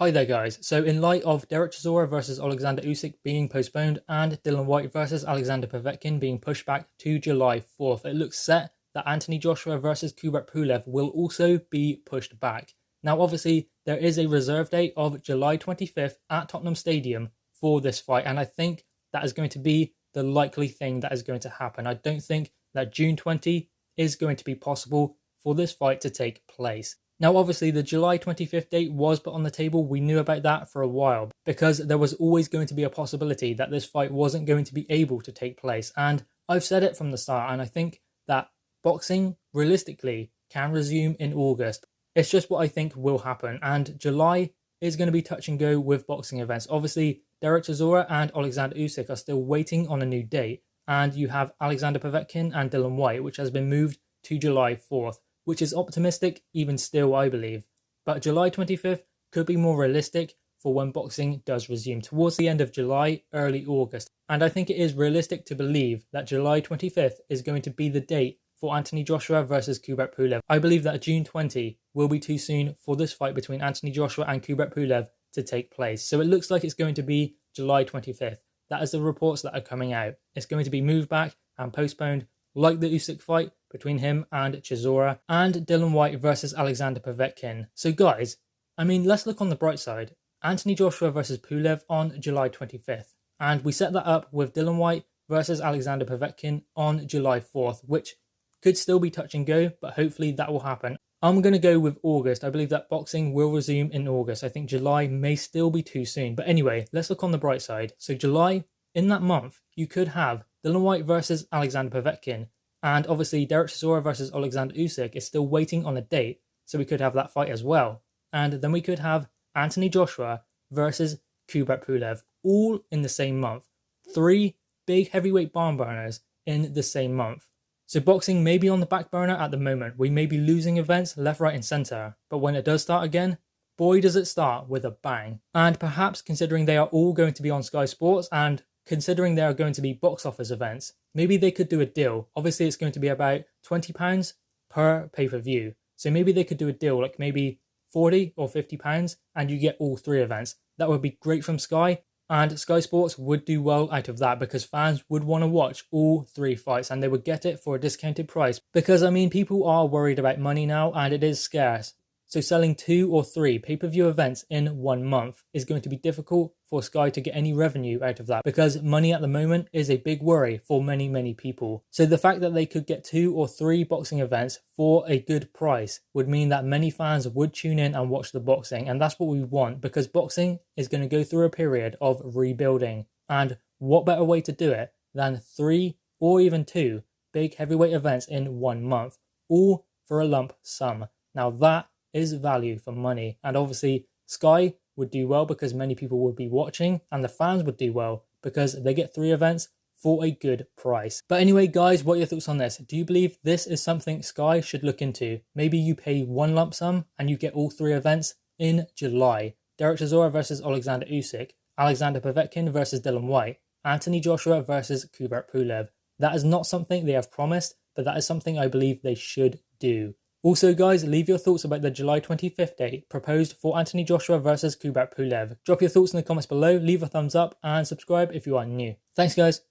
Hi there guys, so in light of Derek Chisora versus Alexander Usyk being postponed and Dillian Whyte versus Alexander Povetkin being pushed back to July 4th, it looks set that Anthony Joshua versus Kubrat Pulev will also be pushed back. Now obviously there is a reserve date of July 25th at Tottenham Stadium for this fight, and I think that is going to be the likely thing that is going to happen. I don't think that June 20 is going to be possible for this fight to take place. Now obviously the July 25th date was put on the table. We knew about that for a while because there was always going to be a possibility that this fight wasn't going to be able to take place, and I've said it from the start, and I think that boxing realistically can resume in August. It's just what I think will happen, and July is going to be touch and go with boxing events. Obviously Derek Chisora and Alexander Usyk are still waiting on a new date, and you have Alexander Povetkin and Dillian Whyte, which has been moved to July 4th. Which is optimistic even still, I believe. But July 25th could be more realistic for when boxing does resume towards the end of July, early August. And I think it is realistic to believe that July 25th is going to be the date for Anthony Joshua versus Kubrat Pulev. I believe that June 20 will be too soon for this fight between Anthony Joshua and Kubrat Pulev to take place. So it looks like it's going to be July 25th. That is the reports that are coming out. It's going to be moved back and postponed, like the Usyk fight between him and Chisora, and Dillian Whyte versus Alexander Povetkin. So guys, I mean, let's look on the bright side. Anthony Joshua versus Pulev on July 25th. And we set that up with Dillian Whyte versus Alexander Povetkin on July 4th, which could still be touch and go, but hopefully that will happen. I'm going to go with August. I believe that boxing will resume in August. I think July may still be too soon. But anyway, let's look on the bright side. So July, in that month, you could have Dillian Whyte versus Alexander Povetkin. And obviously Derek Chisora versus Alexander Usyk is still waiting on a date, so we could have that fight as well. And then we could have Anthony Joshua versus Kubrat Pulev, all in the same month. 3 big heavyweight barn burners in the same month. So boxing may be on the back burner at the moment. We may be losing events left, right and centre. But when it does start again, boy does it start with a bang. And perhaps considering they are all going to be on Sky Sports and considering there are going to be box office events, maybe they could do a deal. Obviously, it's going to be about £20 per pay-per-view. So maybe they could do a deal, like maybe £40 or £50, and you get all 3 events. That would be great from Sky, and Sky Sports would do well out of that because fans would want to watch all 3 fights and they would get it for a discounted price. Because, I mean, people are worried about money now and it is scarce. So selling 2 or 3 pay-per-view events in 1 month is going to be difficult for Sky to get any revenue out of that because money at the moment is a big worry for many people. So the fact that they could get 2 or 3 boxing events for a good price would mean that many fans would tune in and watch the boxing, and that's what we want because boxing is going to go through a period of rebuilding, and what better way to do it than 3 or even 2 big heavyweight events in 1 month, all for a lump sum. Now that is value for money, and obviously Sky would do well because many people would be watching, and the fans would do well because they get 3 events for a good price. But anyway guys, what are your thoughts on this? Do you believe this is something Sky should look into? Maybe you pay 1 lump sum and you get all 3 events in July. Derek Chisora versus Alexander Usyk, Alexander Povetkin versus Dillian Whyte, Anthony Joshua versus Kubrat Pulev. That is not something they have promised, but that is something I believe they should do. Also guys, leave your thoughts about the July 25th date proposed for Anthony Joshua versus Kubrat Pulev. Drop your thoughts in the comments below, leave a thumbs up and subscribe if you are new. Thanks guys.